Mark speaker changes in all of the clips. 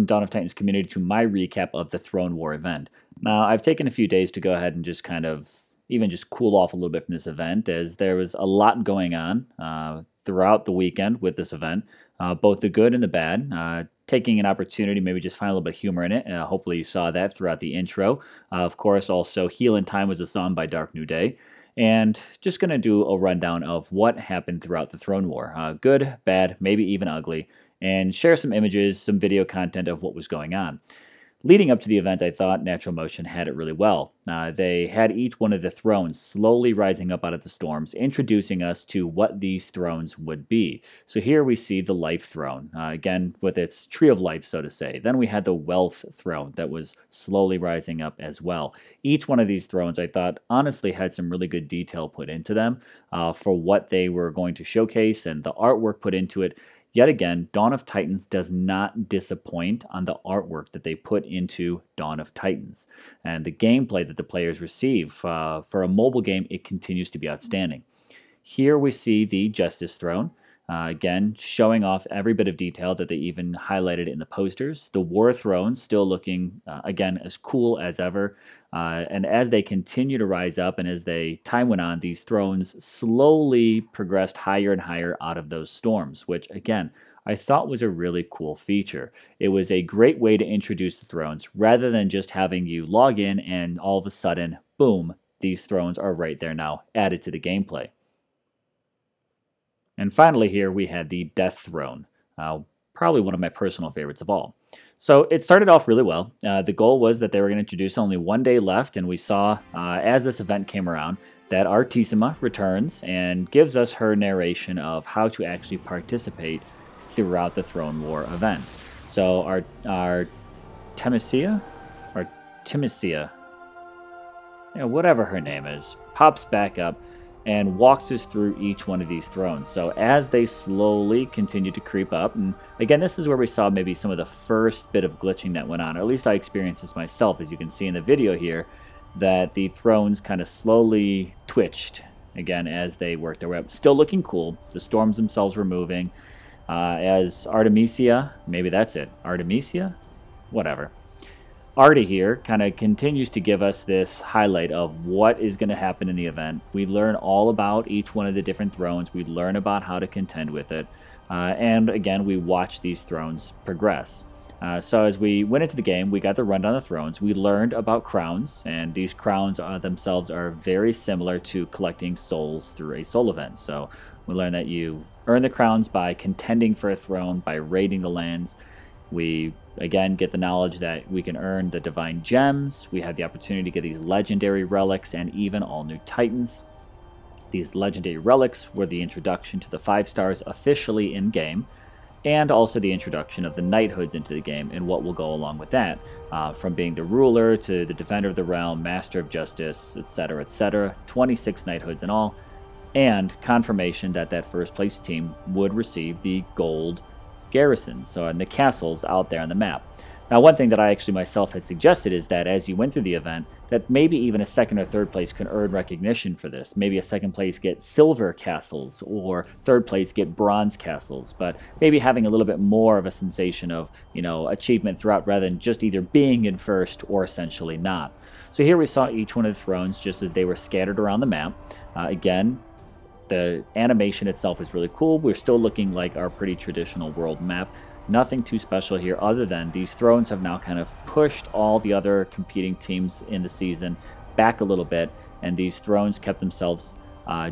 Speaker 1: welcome Dawn of Titans community to my recap of the Throne War event. Now, I've taken a few days to go ahead and just kind of even just cool off a little bit from this event, as there was a lot going on throughout the weekend with this event, both the good and the bad. Taking an opportunity, maybe just find a little bit of humor in it. Hopefully you saw that throughout the intro. Of course, also Heal in Time was a song by Dark New Day. And just going to do a rundown of what happened throughout the Throne War. Good, bad, maybe even ugly, and share some images, some video content of what was going on. Leading up to the event, I thought Natural Motion had it really well. They had each one of the thrones slowly rising up out of the storms, introducing us to what these thrones would be. So here we see the Life Throne, again with its Tree of Life, so to say. Then we had the Wealth Throne that was slowly rising up as well. Each one of these thrones, I thought, honestly had some really good detail put into them for what they were going to showcase and the artwork put into it. Yet again, Dawn of Titans does not disappoint on the artwork that they put into Dawn of Titans. And the gameplay that the players receive for a mobile game, it continues to be outstanding. Here we see the Justice Throne. Again, showing off every bit of detail that they even highlighted in the posters. The War Throne still looking, again, as cool as ever. And as they continue to rise up and as time went on, these thrones slowly progressed higher and higher out of those storms, which, again, I thought was a really cool feature. It was a great way to introduce the thrones rather than just having you log in and all of a sudden, boom, these thrones are right there now, added to the gameplay. And finally here we had the Death Throne, probably one of my personal favorites of all. So it started off really well. The goal was that they were going to introduce only one day left, and we saw as this event came around that Artissima returns and gives us her narration of how to actually participate throughout the Throne War event. So our Temesia, whatever her name is, pops back up and walks us through each one of these thrones. So as they slowly continue to creep up, and again, this is where we saw maybe some of the first bit of glitching that went on, or at least I experienced this myself, as you can see in the video here, that the thrones kind of slowly twitched, again, as they worked their way up. Still looking cool. The storms themselves were moving. As Artemisia, maybe that's it, Artemisia? Whatever. Artie here kind of continues to give us this highlight of what is going to happen in the event. We learn all about each one of the different thrones. We learn about how to contend with it. And again, we watch these thrones progress. So as we went into the game, we got the rundown of the thrones. We learned about crowns, and these crowns themselves are very similar to collecting souls through a soul event. So we learned that you earn the crowns by contending for a throne, by raiding the lands. We, again, get the knowledge that we can earn the Divine Gems. We have the opportunity to get these legendary relics and even all new Titans. These legendary relics were the introduction to the 5 stars officially in-game, and also the introduction of the knighthoods into the game and what will go along with that, from being the ruler to the defender of the realm, master of justice, etc., etc. 26 knighthoods in all, and confirmation that that first place team would receive the gold garrisons, so in the castles out there on the map. Now, one thing that I actually myself had suggested is that as you went through the event, that maybe even a second or third place can earn recognition for this. Maybe a second place get silver castles, or third place get bronze castles, but maybe having a little bit more of a sensation of, achievement throughout rather than just either being in first or essentially not. So here we saw each one of the thrones just as they were scattered around the map. Again, the animation itself is really cool. We're still looking like our pretty traditional world map. Nothing too special here other than these thrones have now kind of pushed all the other competing teams in the season back a little bit, and these thrones kept themselves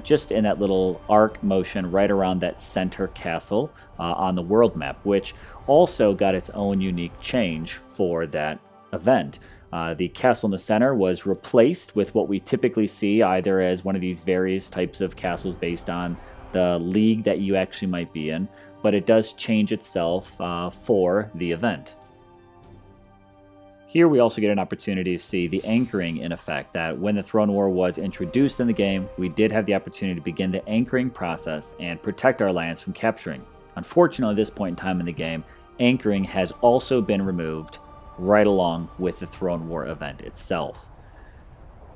Speaker 1: just in that little arc motion right around that center castle on the world map, which also got its own unique change for that event. The castle in the center was replaced with what we typically see either as one of these various types of castles based on the league that you actually might be in, but it does change itself for the event. Here we also get an opportunity to see the anchoring in effect, that when the Throne War was introduced in the game, we did have the opportunity to begin the anchoring process and protect our lands from capturing. Unfortunately, at this point in time in the game, anchoring has also been removed right along with the Throne War event itself.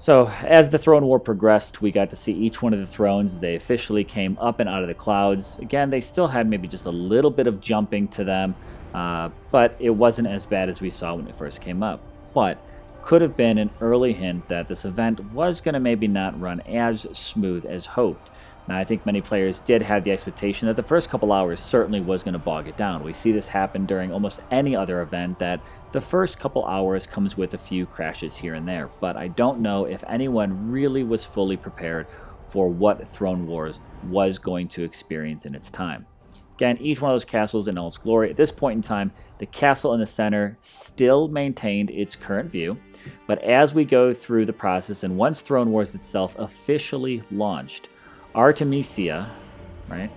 Speaker 1: So as the Throne War progressed, we got to see each one of the thrones. They officially came up and out of the clouds. Again, they still had maybe just a little bit of jumping to them, but it wasn't as bad as we saw when it first came up. But could have been an early hint that this event was going to maybe not run as smooth as hoped. Now, I think many players did have the expectation that the first couple hours certainly was going to bog it down. We see this happen during almost any other event, that the first couple hours comes with a few crashes here and there. But I don't know if anyone really was fully prepared for what Throne Wars was going to experience in its time. Again, each one of those castles in all its glory. At this point in time, the castle in the center still maintained its current view, but as we go through the process, and once Throne Wars itself officially launched, Artemisia, right,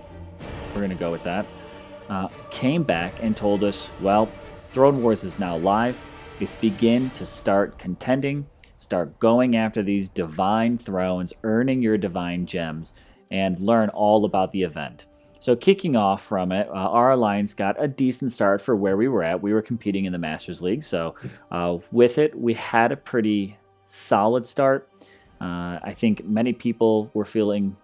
Speaker 1: we're going to go with that, came back and told us, well, Throne Wars is now live. It's begin to start contending, start going after these divine thrones, earning your divine gems, and learn all about the event. So kicking off from it, our alliance got a decent start for where we were at. We were competing in the Masters League, so with it, we had a pretty solid start. I think many people were feeling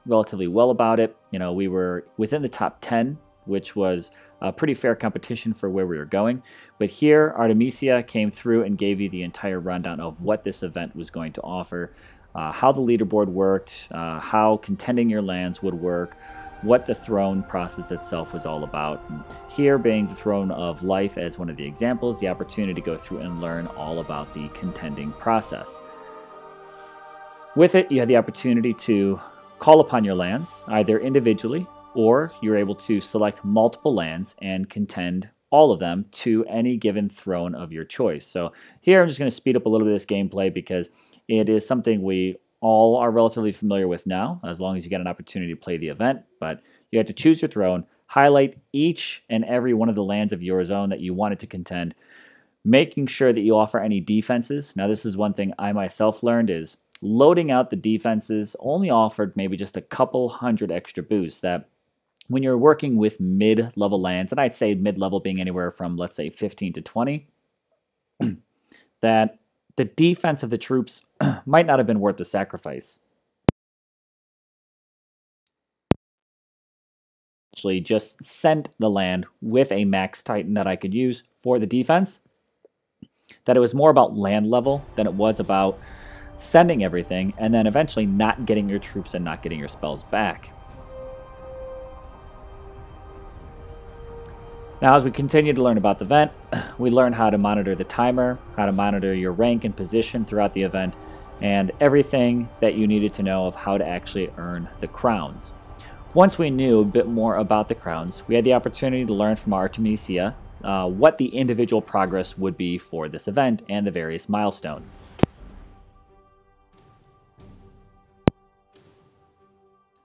Speaker 1: relatively well about it. You know, we were within the top 10, which was a pretty fair competition for where we were going. But here, Artemisia came through and gave you the entire rundown of what this event was going to offer, how the leaderboard worked, how contending your lands would work, what the throne process itself was all about. And here, being the Throne of Life as one of the examples, the opportunity to go through and learn all about the contending process. With it, you had the opportunity to call upon your lands, either individually, or you're able to select multiple lands and contend all of them to any given throne of your choice. So here I'm just going to speed up a little bit of this gameplay because it is something we all are relatively familiar with now, as long as you get an opportunity to play the event. But you have to choose your throne, highlight each and every one of the lands of your zone that you wanted to contend, making sure that you offer any defenses. Now, this is one thing I myself learned, is loading out the defenses only offered maybe just a couple hundred extra boosts that when you're working with mid-level lands, and I'd say mid-level being anywhere from, let's say, 15 to 20, that the defense of the troops might not have been worth the sacrifice. Actually, just sent the land with a max Titan that I could use for the defense, that it was more about land level than it was about sending everything and then eventually not getting your troops and not getting your spells back. Now, as we continue to learn about the event, we learn how to monitor the timer, how to monitor your rank and position throughout the event, and everything that you needed to know of how to actually earn the crowns. Once we knew a bit more about the crowns, we had the opportunity to learn from Artemisia what the individual progress would be for this event and the various milestones.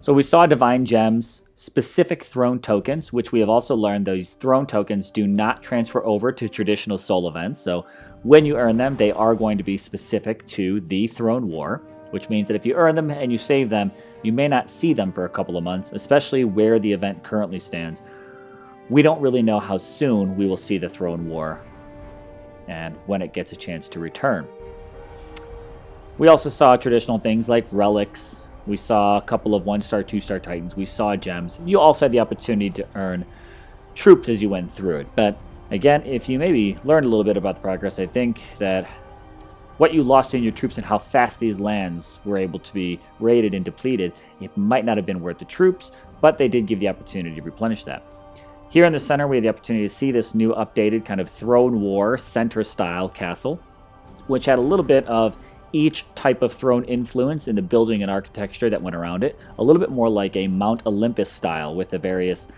Speaker 1: So we saw divine gems, specific throne tokens, which we have also learned those throne tokens do not transfer over to traditional soul events. So when you earn them, they are going to be specific to the Throne War, which means that if you earn them and you save them, you may not see them for a couple of months, especially where the event currently stands. We don't really know how soon we will see the Throne War and when it gets a chance to return. We also saw traditional things like relics. We saw a couple of 1-star, 2-star Titans. We saw gems. You also had the opportunity to earn troops as you went through it. But again, if you maybe learned a little bit about the progress, I think that what you lost in your troops and how fast these lands were able to be raided and depleted, it might not have been worth the troops, but they did give the opportunity to replenish that. Here in the center, we had the opportunity to see this new updated kind of Throne War center-style castle, which had a little bit of each type of throne influence in the building and architecture that went around it. A little bit more like a Mount Olympus style with the various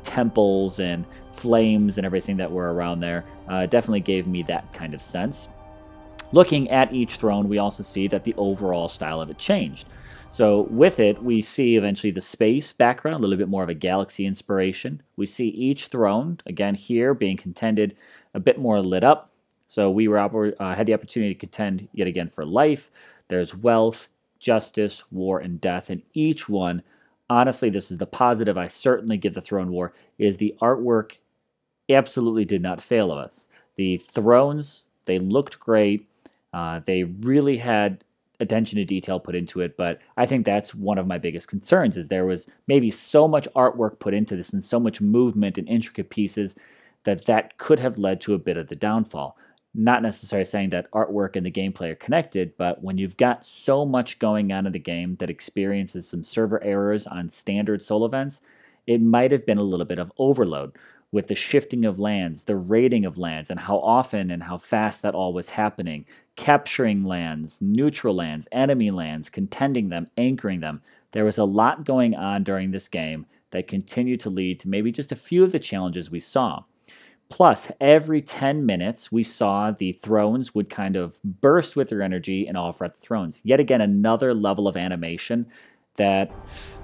Speaker 1: temples and flames and everything that were around there. Definitely gave me that kind of sense. Looking at each throne, we also see that the overall style of it changed. So with it, we see eventually the space background, a little bit more of a galaxy inspiration. We see each throne, again here, being contended a bit more lit up. So we were had the opportunity to contend yet again for life. There's wealth, justice, war, and death. And each one, honestly, this is the positive I certainly give the Throne War, is the artwork absolutely did not fail us. The thrones, they looked great. They really had attention to detail put into it, but I think that's one of my biggest concerns, is there was maybe so much artwork put into this and so much movement and intricate pieces that could have led to a bit of the downfall. Not necessarily saying that artwork and the gameplay are connected, but when you've got so much going on in the game that experiences some server errors on standard solo events, it might have been a little bit of overload with the shifting of lands, the raiding of lands, and how often and how fast that all was happening, capturing lands, neutral lands, enemy lands, contending them, anchoring them. There was a lot going on during this game that continued to lead to maybe just a few of the challenges we saw. Plus, every 10 minutes, we saw the thrones would kind of burst with their energy and offer up the thrones. Yet again, another level of animation that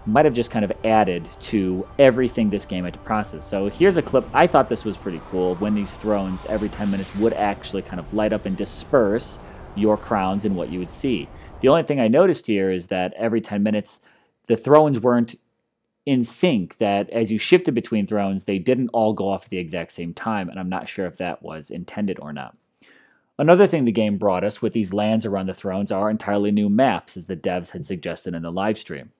Speaker 1: might have just kind of added to everything this game had to process. So here's a clip. I thought this was pretty cool when these thrones every 10 minutes would actually kind of light up and disperse your crowns and what you would see. The only thing I noticed here is that every 10 minutes, the thrones weren't in sync, that as you shifted between thrones, they didn't all go off at the exact same time, and I'm not sure if that was intended or not. Another thing the game brought us with these lands around the thrones are entirely new maps, as the devs had suggested in the live stream.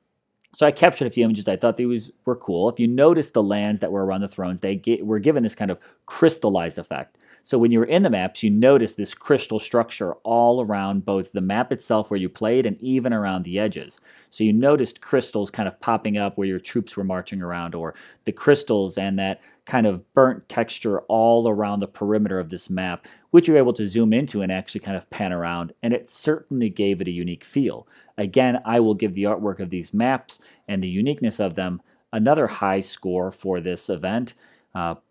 Speaker 1: So I captured a few images. I thought these were cool. If you notice the lands that were around the thrones, they were given this kind of crystallized effect. So when you were in the maps, you noticed this crystal structure all around both the map itself where you played and even around the edges. So you noticed crystals kind of popping up where your troops were marching around, or the crystals and that kind of burnt texture all around the perimeter of this map, which you're able to zoom into and actually kind of pan around, and it certainly gave it a unique feel. Again, I will give the artwork of these maps and the uniqueness of them another high score for this event,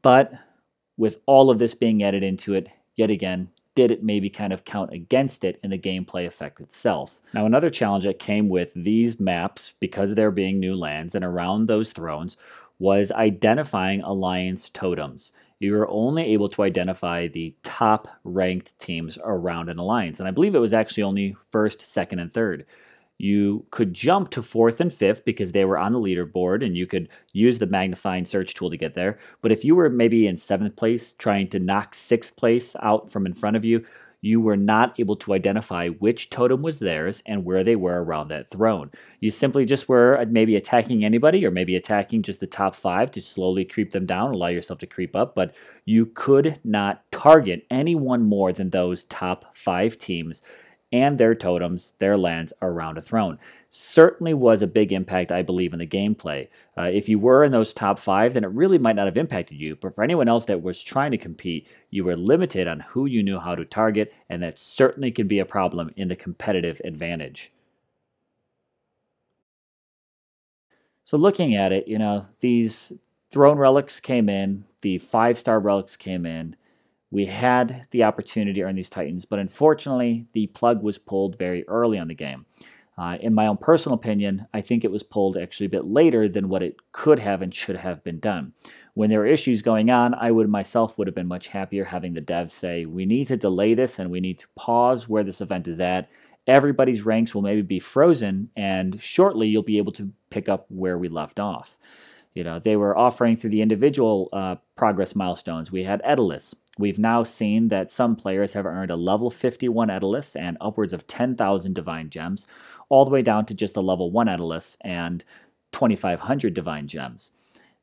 Speaker 1: but with all of this being added into it, yet again, did it maybe kind of count against it in the gameplay effect itself. Now, another challenge that came with these maps, because of there being new lands and around those thrones, was identifying alliance totems. You were only able to identify the top ranked teams around an alliance, and I believe it was actually only first, second, and third. You could jump to fourth and fifth because they were on the leaderboard and you could use the magnifying search tool to get there. But if you were maybe in seventh place trying to knock sixth place out from in front of you, you were not able to identify which totem was theirs and where they were around that throne. You simply just were maybe attacking anybody or maybe attacking just the top 5 to slowly creep them down, allow yourself to creep up, but you could not target anyone more than those top 5 teams and their totems, their lands around a throne. Certainly was a big impact, I believe, in the gameplay. If you were in those top 5, then it really might not have impacted you, but for anyone else that was trying to compete, you were limited on who you knew how to target, and that certainly can be a problem in the competitive advantage. So looking at it, these throne relics came in, the 5-star relics came in. We had the opportunity to earn these titans, but unfortunately, the plug was pulled very early on the game. In my own personal opinion, I think it was pulled actually a bit later than what it could have and should have been done. When there were issues going on, I myself would have been much happier having the devs say, we need to delay this and we need to pause where this event is at. Everybody's ranks will maybe be frozen, and shortly you'll be able to pick up where we left off. They were offering through the individual progress milestones. We had Edelus. We've now seen that some players have earned a level 51 Edelus and upwards of 10,000 Divine Gems, all the way down to just a level 1 Edelus and 2,500 Divine Gems.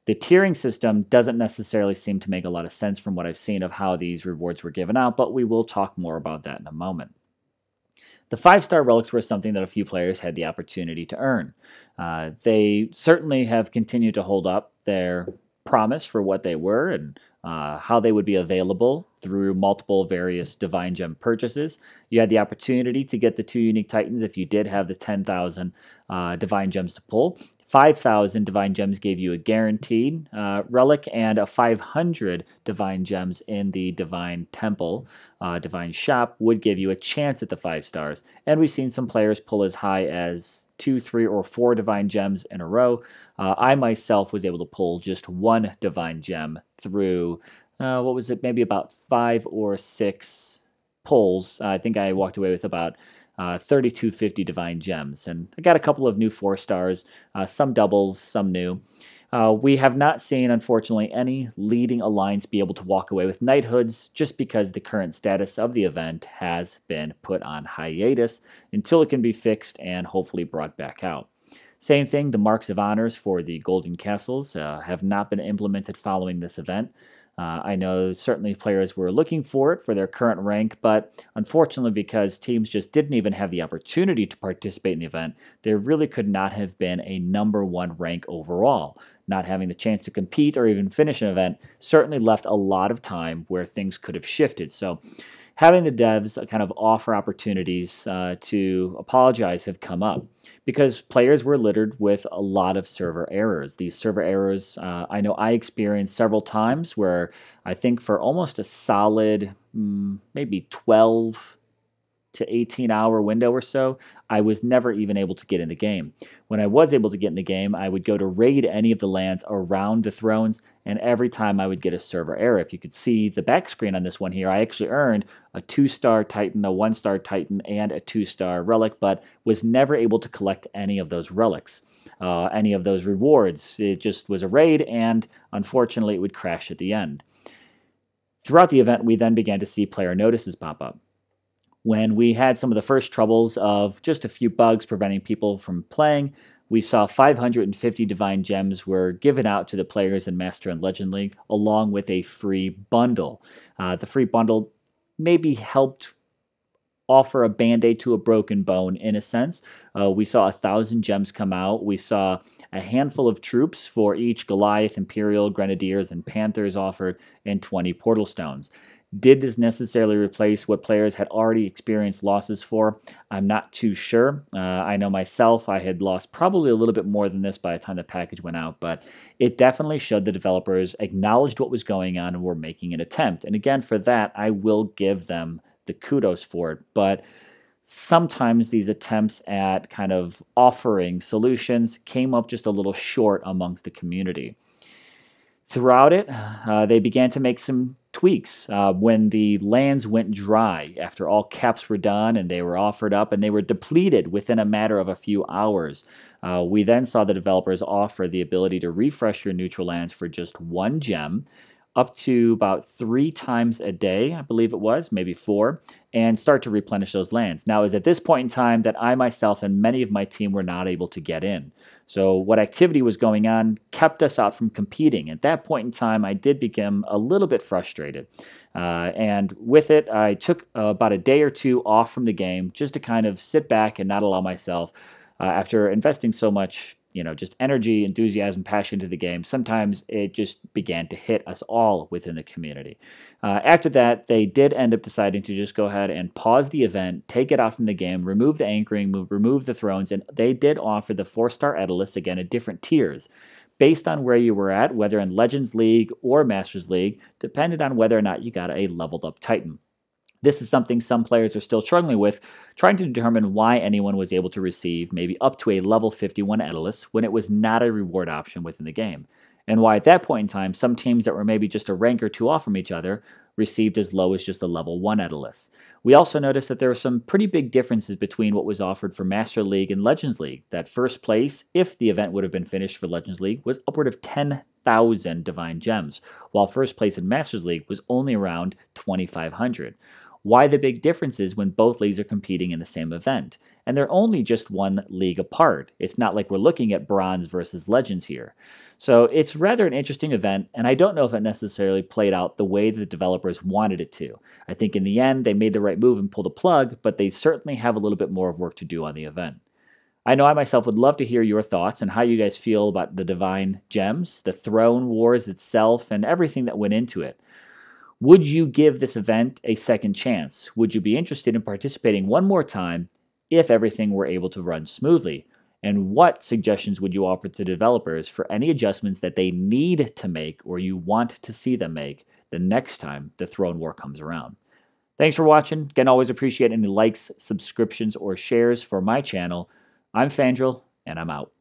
Speaker 1: The tiering system doesn't necessarily seem to make a lot of sense from what I've seen of how these rewards were given out, but we will talk more about that in a moment. The 5-star relics were something that a few players had the opportunity to earn. They certainly have continued to hold up their promise for what they were and how they would be available through multiple various Divine Gem purchases. You had the opportunity to get the 2 unique titans if you did have the 10,000 Divine Gems to pull. 5,000 Divine Gems gave you a guaranteed relic, and a 500 Divine Gems in the Divine Temple, Divine Shop, would give you a chance at the 5 stars. And we've seen some players pull as high as 2, 3, or 4 Divine Gems in a row. I myself was able to pull just 1 Divine Gem through, maybe about 5 or 6 pulls. I think I walked away with about 3,250 Divine Gems, and I got a couple of new 4 stars, some doubles, some new. We have not seen, unfortunately, any leading alliance be able to walk away with knighthoods just because the current status of the event has been put on hiatus until it can be fixed and hopefully brought back out. Same thing, the marks of honors for the Golden Castles have not been implemented following this event. I know certainly players were looking for it for their current rank, but unfortunately, because teams just didn't even have the opportunity to participate in the event, there really could not have been a #1 rank overall. Not having the chance to compete or even finish an event certainly left a lot of time where things could have shifted. So having the devs kind of offer opportunities to apologize have come up because players were littered with a lot of server errors. These server errors, I know I experienced several times where I think for almost a solid maybe 12 to 18-hour window or so, I was never even able to get in the game. When I was able to get in the game, I would go to raid any of the lands around the thrones, and every time I would get a server error. If you could see the back screen on this one here, I actually earned a 2-star Titan, a 1-star Titan, and a 2-star relic, but was never able to collect any of those relics, any of those rewards. It just was a raid, and unfortunately, it would crash at the end. Throughout the event, we then began to see player notices pop up. When we had some of the first troubles of just a few bugs preventing people from playing, we saw 550 Divine Gems were given out to the players in Master and Legend League, along with a free bundle. The free bundle maybe helped offer a band-aid to a broken bone in a sense. We saw 1,000 gems come out. We saw a handful of troops for each Goliath, Imperial, Grenadiers, and Panthers offered, and 20 Portal Stones. Did this necessarily replace what players had already experienced losses for? I'm not too sure. I know myself, I had lost probably a little bit more than this by the time the package went out, but it definitely showed the developers acknowledged what was going on and were making an attempt. And again, for that, I will give them the kudos for it. But sometimes these attempts at kind of offering solutions came up just a little short amongst the community. Throughout it, they began to make some tweaks. When the lands went dry after all caps were done and they were offered up and they were depleted within a matter of a few hours, we then saw the developers offer the ability to refresh your neutral lands for just 1 gem, up to about 3 times a day, I believe it was, maybe 4, and start to replenish those lands. Now, it was at this point in time that I myself and many of my team were not able to get in. So what activity was going on kept us out from competing. At that point in time, I did become a little bit frustrated. And with it, I took about a day or 2 off from the game just to kind of sit back and not allow myself, after investing so much just energy, enthusiasm, passion to the game, sometimes it just began to hit us all within the community. After that, they did end up deciding to just go ahead and pause the event, take it out from the game, remove the anchoring, remove the thrones, and they did offer the 4-star Edelus, again, at different tiers, based on where you were at, whether in Legends League or Masters League, depended on whether or not you got a leveled up Titan. This is something some players are still struggling with, trying to determine why anyone was able to receive maybe up to a level 51 Edelus when it was not a reward option within the game, and why at that point in time some teams that were maybe just a rank or 2 off from each other received as low as just a level 1 Edelus. We also noticed that there were some pretty big differences between what was offered for Master League and Legends League. That first place, if the event would have been finished for Legends League, was upward of 10,000 Divine Gems, while first place in Masters League was only around 2,500. Why the big differences when both leagues are competing in the same event? And they're only just 1 league apart. It's not like we're looking at Bronze versus Legends here. So it's rather an interesting event, and I don't know if it necessarily played out the way the developers wanted it to. I think in the end, they made the right move and pulled a plug, but they certainly have a little bit more of work to do on the event. I know I myself would love to hear your thoughts and how you guys feel about the Divine Gems, the Throne Wars itself, and everything that went into it. Would you give this event a second chance? Would you be interested in participating one more time if everything were able to run smoothly? And what suggestions would you offer to developers for any adjustments that they need to make or you want to see them make the next time the Throne War comes around? Thanks for watching. Again, always appreciate any likes, subscriptions, or shares for my channel. I'm Fandral, and I'm out.